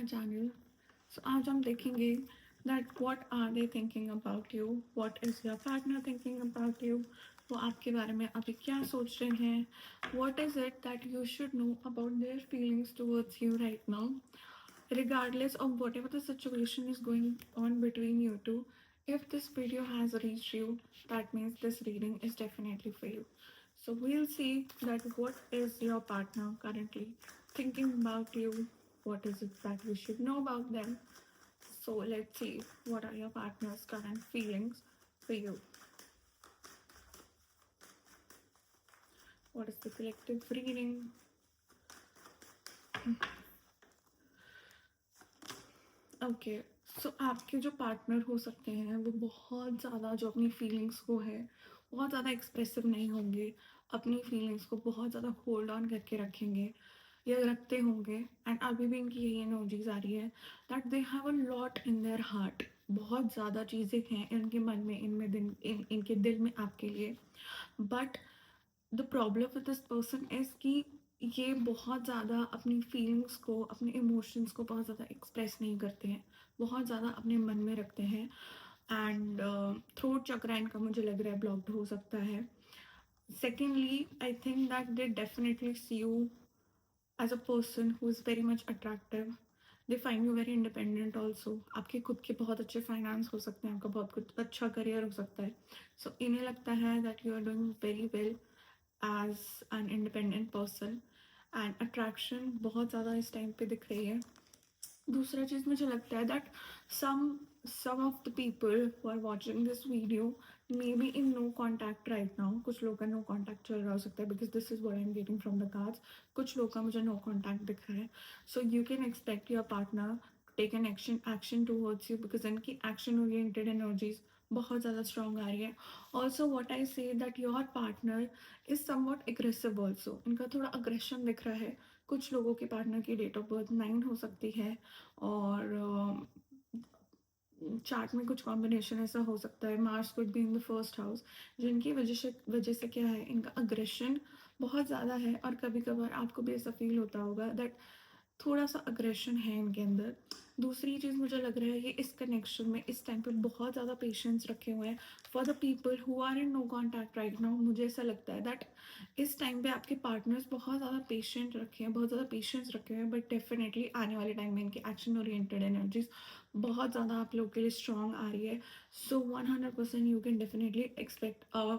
my channel. So आज हम देखेंगे that what are they thinking about you, what is your partner thinking about you, वो आपके बारे में अभी क्या सोच रहे हैं, what is it that you should know about their feelings towards you right now, regardless of whatever the situation is going on between you two. If this video has reached you, that means this reading is definitely for you. So we'll see that what is your partner currently thinking about you, what is it that we should know about them. So let's see what are your partner's current feelings for you. What is the collective reading? Okay, so आपके जो partner हो सकते हैं वो बहुत ज़्यादा जो अपनी फीलिंग्स को है बहुत ज़्यादा एक्सप्रेसिव नहीं होंगे, अपनी फीलिंग्स को बहुत ज़्यादा होल्ड ऑन करके रखेंगे या रखते होंगे। एंड अभी भी इनकी यही एनर्जीज आ रही है that they have a lot in their heart. बहुत ज़्यादा चीज़ें हैं इनके मन में, इनके दिल में आपके लिए। But the problem with this person is कि ये बहुत ज़्यादा अपनी फीलिंग्स को, अपने इमोशंस को बहुत ज़्यादा एक्सप्रेस नहीं करते हैं, बहुत ज़्यादा अपने मन में रखते हैं। एंड थ्रोट चक्र इनका मुझे लग रहा है ब्लॉक्ड हो सकता है। Secondly, I think that they definitely see you as a person who is very much attractive. They find you very independent also. आपके खुद के बहुत अच्छे फाइनेंस हो सकते हैं, आपका बहुत कुछ अच्छा करियर हो सकता है। सो इन्हें लगता है that you are doing very well as an independent person. And attraction बहुत ज़्यादा इस टाइम पे दिख रही है। दूसरा चीज़ मुझे लगता है that some some of the people who are watching this video may be in no contact right now. कुछ लोग का नो कॉन्टैक्ट चल रहा हो सकता है because this is what I am getting from the cards. कुछ लोग का मुझे नो कॉन्टैक्ट दिख रहा है। So you can expect your partner take an action towards you because इनकी एक्शन ओरिएंटेड एनर्जीज बहुत ज़्यादा स्ट्रॉन्ग आ रही है। Also what I say that your partner is somewhat aggressive also. इनका थोड़ा अग्रेशन दिख रहा है। कुछ लोगों के पार्टनर की डेट ऑफ बर्थ 9 हो सकती है और चार्ट में कुछ कॉम्बिनेशन ऐसा हो सकता है, Mars could be in the first house, जिनकी वजह से क्या है, इनका अग्रेशन बहुत ज़्यादा है। और कभी कभार आपको भी ऐसा फील होता होगा दैट थोड़ा सा अग्रेशन है इनके अंदर। दूसरी चीज़ मुझे लग रहा है ये इस कनेक्शन में इस टाइम पे बहुत ज़्यादा पेशेंस रखे हुए हैं for the people who are in no contact right now. मुझे ऐसा लगता है दैट इस टाइम पे आपके पार्टनर्स बहुत ज़्यादा पेशेंट रखे हैं, बहुत ज़्यादा पेशेंस रखे हुए हैं। बट डेफिनेटली आने वाले टाइम में इनकी एक्शन ओरिएंटेड एनर्जीज बहुत ज़्यादा आप लोग के लिए स्ट्रॉन्ग आ रही है। सो 100% you can definitely expect a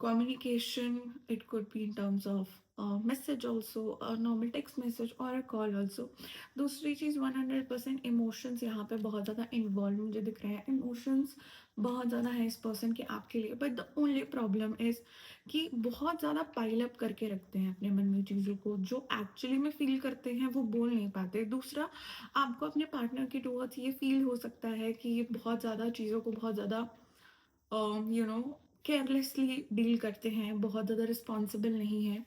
communication. It could be in terms of message also, a normal text message or a call also. दूसरी चीज़ 100% इमोशंस यहाँ पे बहुत ज़्यादा इन्वॉल्व मुझे दिख रहे हैं। इमोशंस बहुत ज़्यादा है इस पर्सन के आपके लिए। But the only problem is कि बहुत ज़्यादा पाइल अप करके रखते हैं अपने मन में चीज़ों को, जो एक्चुअली में फील करते हैं वो बोल नहीं पाते। दूसरा, आपको अपने पार्टनर के टुवर्ड्स ये फील हो सकता है कि ये बहुत ज़्यादा चीज़ों को बहुत ज़्यादा यू नो केयरलेसली डील करते हैं, बहुत ज़्यादा रिस्पॉन्सिबल नहीं है।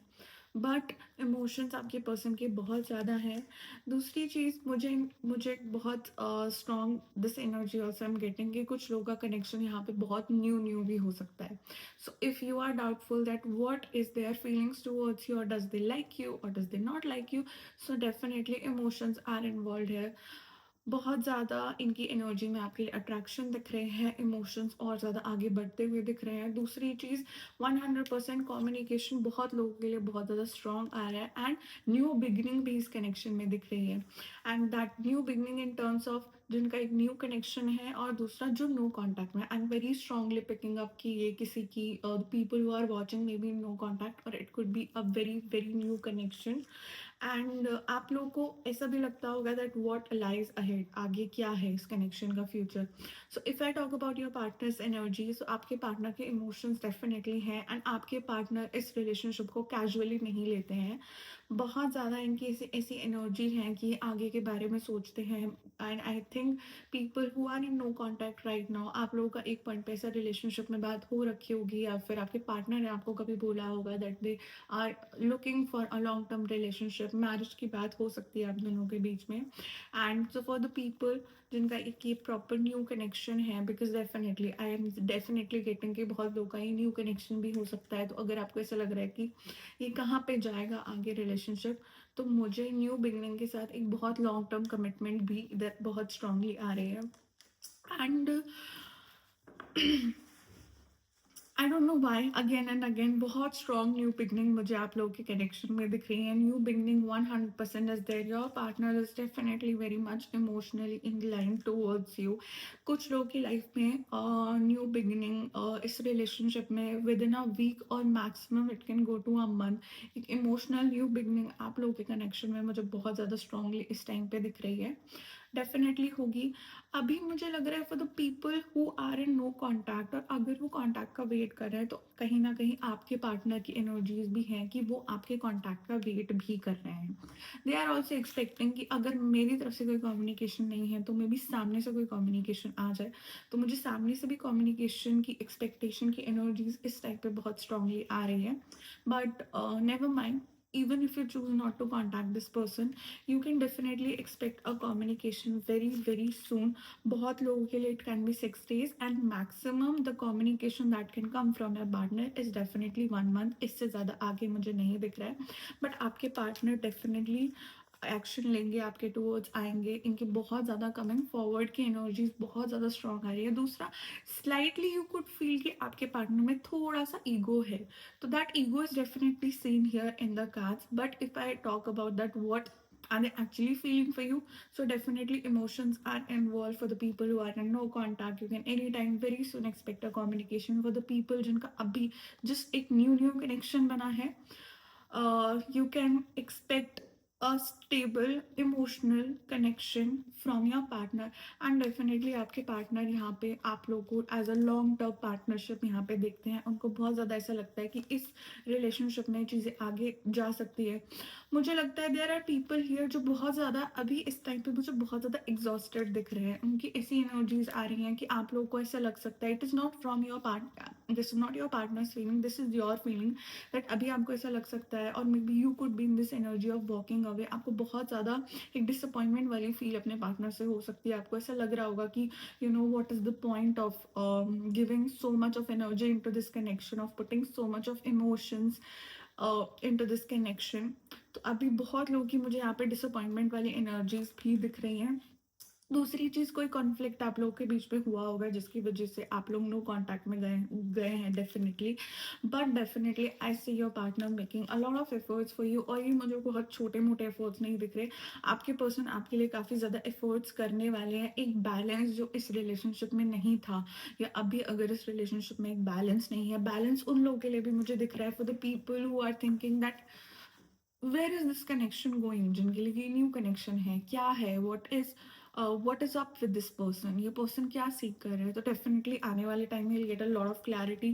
बट इमोशंस आपके पर्सन के बहुत ज़्यादा हैं। दूसरी चीज़ मुझे मुझे बहुत strong this energy also I am getting कि कुछ लोगों का कनेक्शन यहाँ पे बहुत न्यू भी हो सकता है। So if you are doubtful that what is their feelings towards you, और डज दे लाइक यू और does they not like you, so definitely emotions are involve है। बहुत ज़्यादा इनकी एनर्जी में आपके लिए अट्रैक्शन दिख रहे हैं, इमोशंस और ज़्यादा आगे बढ़ते हुए दिख रहे हैं। दूसरी चीज़ 100% कम्युनिकेशन बहुत लोगों के लिए बहुत ज़्यादा स्ट्रॉन्ग आ रहा है। एंड न्यू बिगनिंग भी इस कनेक्शन में दिख रही है। And that new beginning in terms of जिनका एक न्यू कनेक्शन है और दूसरा जो नो कॉन्टैक्ट में। I am very strongly picking up कि ये किसी की people who are watching may be no contact और it could be a very very new connection. And आप लोगों को ऐसा भी लगता होगा दैट व्हाट लाइज अहेड, आगे क्या है इस कनेक्शन का future. So if I talk about your partner's energy, so आपके पार्टनर के इमोशंस डेफिनेटली हैं एंड आपके पार्टनर इस रिलेशनशिप को कैजुअली नहीं लेते हैं। बहुत ज़्यादा इनकी ऐसी ऐसी एनर्जी है कि ये आगे के बारे में सोचते हैं। And I think people who are in no contact right now, आप लोगों का एक पॉइंट पे ऐसा रिलेशनशिप में बात हो रखी होगी या फिर आपके पार्टनर ने आपको कभी बोला होगा that they are looking for a long term relationship. Marriage की बात हो सकती है आप दोनों के बीच में। And so for the people जिनका एक ये प्रॉपर न्यू कनेक्शन है, because definitely I am definitely getting कि बहुत लोगों का ये न्यू कनेक्शन भी हो सकता है। तो अगर आपको ऐसा लग रहा है कि ये कहाँ पे जाएगा आगे रिलेशनशिप, तो मुझे न्यू बिगिनिंग के साथ एक बहुत लॉन्ग टर्म कमिटमेंट भी इधर बहुत स्ट्रांगली आ रही है। And I don't know why again and again बहुत स्ट्रॉन्ग न्यू बिगनिंग मुझे आप लोगों के कनेक्शन में दिख रही है। New beginning 100% is there. Your partner is definitely very much emotionally inclined towards you. कुछ लोगों की लाइफ में न्यू बिगनिंग इस रिलेशनशिप में विद इन अ वीक और maximum it can go to a month. एक इमोशनल न्यू बिगनिंग आप लोगों के कनेक्शन में मुझे बहुत ज़्यादा स्ट्रांगली इस टाइम पे दिख रही है, डेफिनेटली होगी। अभी मुझे लग रहा है for the people who are in no contact, और अगर वो कॉन्टैक्ट का वेट कर रहे हैं तो कहीं ना कहीं आपके पार्टनर की एनर्जीज भी हैं कि वो आपके कॉन्टैक्ट का वेट भी कर रहे हैं। दे आर ऑल्सो एक्सपेक्टिंग कि अगर मेरी तरफ से कोई कम्युनिकेशन नहीं है तो मे बी सामने से कोई कम्युनिकेशन आ जाए। तो मुझे सामने से भी कम्युनिकेशन की एक्सपेक्टेशन की एनर्जीज इस टाइप पे बहुत स्ट्रांगली आ रही है। But never mind, even if you choose not to contact this person, you can definitely expect a communication very very soon. बहुत लोगों के लिए it can be 6 days, and maximum the communication that can come from your partner is definitely 1 month। इससे ज़्यादा आगे मुझे नहीं दिख रहा है। बट आपके पार्टनर डेफिनेटली एक्शन लेंगे, आपके टूवर्ड्स आएंगे। इनकी बहुत ज़्यादा कमिंग फॉरवर्ड की एनर्जीज बहुत ज़्यादा स्ट्रॉन्ग आ रही है। दूसरा, स्लाइटली यू कुड फील कि आपके पार्टनर में थोड़ा सा ईगो है, तो that ego is definitely seen here in the cards. But if I talk about that, what are they actually feeling for you? So definitely emotions are involved for the people who are in no contact. You can anytime very soon expect a communication for the people जिनका अभी just एक new connection बना है। You can expect a stable emotional connection from your partner, and definitely आपके partner यहाँ पे आप लोग को as a long term partnership यहाँ पे देखते हैं। उनको बहुत ज़्यादा ऐसा लगता है कि इस रिलेशनशिप में चीज़ें आगे जा सकती है। मुझे लगता है देयर आर पीपल हियर जो बहुत ज़्यादा अभी इस टाइम पे मुझे बहुत ज़्यादा एग्जॉस्टेड दिख रहे हैं। उनकी ऐसी एनर्जीज आ रही हैं कि आप लोग को ऐसा लग सकता है it is not from your partner, this is not your partners feeling, this is your feeling. That अभी आपको ऐसा लग सकता है, और may be you could be in this energy of walking away. आपको बहुत ज़्यादा एक डिसअपॉइंटमेंट वाली फील अपने पार्टनर से हो सकती है। आपको ऐसा लग रहा होगा कि you know what is the point of giving so much of energy into this connection, of putting so much of emotions into this connection. तो अभी बहुत लोगों की मुझे यहाँ पे डिसअपॉइंटमेंट वाली एनर्जीज भी दिख रही हैं। दूसरी चीज़, कोई कॉन्फ्लिक्ट आप लोगों के बीच में हुआ होगा जिसकी वजह से आप लोग नो कांटेक्ट में गए गए हैं definitely. But definitely I see your partner making a lot of efforts for you, और ये मुझे बहुत छोटे मोटे एफर्ट्स नहीं दिख रहे। आपके पर्सन आपके लिए काफ़ी ज़्यादा एफर्ट्स करने वाले हैं। एक बैलेंस जो इस रिलेशनशिप में नहीं था, या अभी अगर इस रिलेशनशिप में एक बैलेंस नहीं है, बैलेंस उन लोगों के लिए भी मुझे दिख रहा है for the people who are thinking that where is this connection going, जिनके लिए ये न्यू कनेक्शन है, क्या है, what is up with this person, ये पर्सन क्या सीख कर रहे हैं। तो डेफिनेटली आने वाले टाइम में get a lot of clarity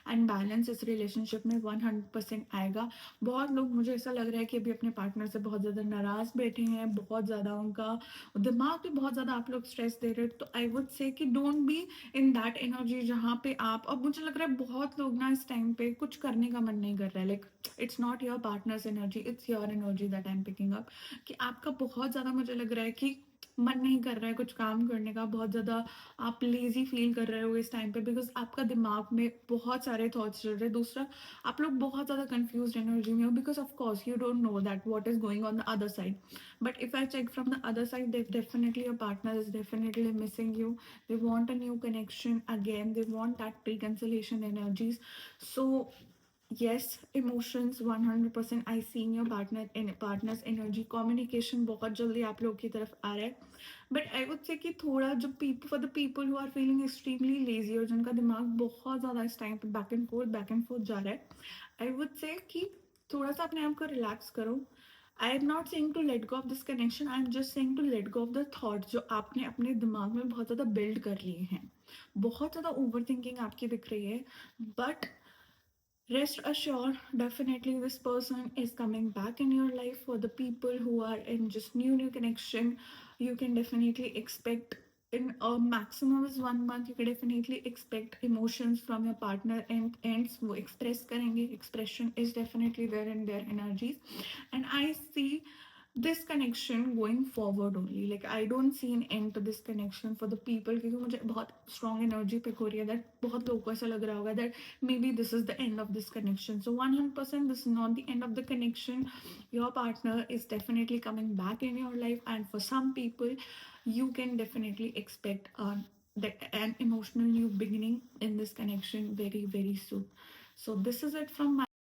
and balance इस रिलेशनशिप में 100% आएगा। बहुत लोग, मुझे ऐसा लग रहा है कि अभी अपने पार्टनर से बहुत ज़्यादा नाराज बैठे हैं, बहुत ज़्यादा उनका दिमाग पे बहुत ज़्यादा आप लोग स्ट्रेस दे रहे हो। तो आई वुड से कि don't be in that energy जहाँ पे आप, अब मुझे लग रहा है बहुत लोग ना इस टाइम पे कुछ करने का मन नहीं कर रहा है। Like it's not your partner's energy, it's your energy that I am picking up. कि आपका बहुत ज़्यादा मुझे लग रहा है कि मन नहीं कर रहा है कुछ काम करने का, बहुत ज़्यादा आप लेजी फील कर रहे हो इस टाइम पे, बिकॉज आपका दिमाग में बहुत सारे थॉट्स चल रहे हैं। दूसरा, आप लोग बहुत ज़्यादा कंफ्यूज एनर्जी में हो, because of course you don't know that what is going on the other side. But if I check from the other side, definitely your partner is definitely missing you. They want a new connection again. They want that reconciliation energies. So yes, emotions 100% I see in your partner's energy. Communication बहुत जल्दी आप लोगों की तरफ आ रहा है। But I would say कि थोड़ा जो people for the people who are feeling extremely lazy, और जिनका दिमाग बहुत ज़्यादा इस टाइम पे बैक एंड फोर्थ जा रहा है, आई वुड से कि थोड़ा सा अपने आप को रिलैक्स करो। I am not saying to let go of this connection, I am just saying to let go of the thought जो आपने अपने दिमाग में बहुत ज़्यादा बिल्ड कर लिए हैं। बहुत ज़्यादा ओवर थिंकिंग आपकी दिख रही है। But rest assured, definitely this person is coming back in your life. For the people who are in just new connection, you can definitely expect in a maximum is 1 month, you can definitely expect emotions from your partner, and ends वो express करेंगे, expression is definitely there in their energies। And I see this connection going forward only. Like I don't see an end to this connection for the people, क्योंकि मुझे बहुत strong energy pick हो रही है that बहुत लोगों को ऐसा लग रहा होगा that maybe this is the end of this connection. So 100% this is not the end of the connection. Your partner is definitely coming back in your life, and for some people you can definitely expect an emotional new beginning in this connection very very soon. So this is it from my